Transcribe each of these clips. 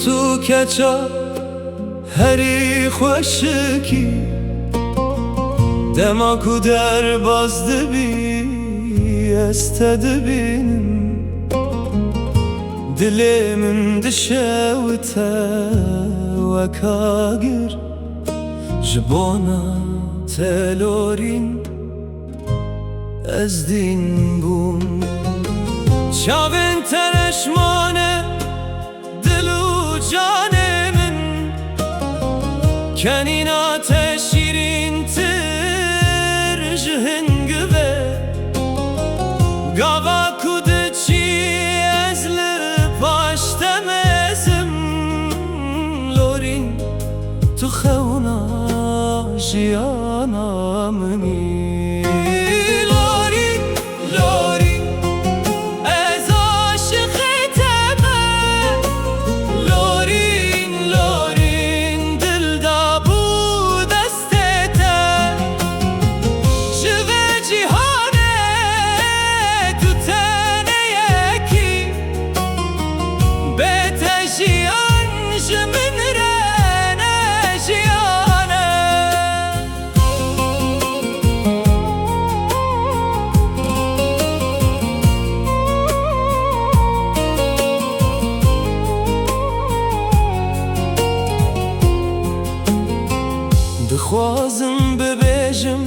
تو کچا هری خوشکی دماکو در باز دبی استد بینم دلی من دشوته وکاگر جبونا تلورین از دین بوم چاوین ترشمانه دلو جان من کنین آتش شیرین تر جهنگ به گاوا کود چی از لپاشتم ازم لورین تو خونا جیانا منی خوازم ببیجم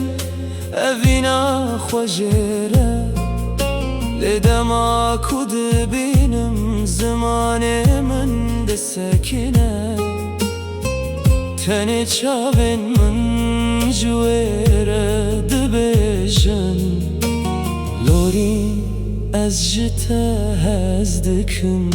اوینا خوشیره لدما کود بینم زمان من دسکنه تنی چاوین من جویره دبیجن لورین از جته هزدکم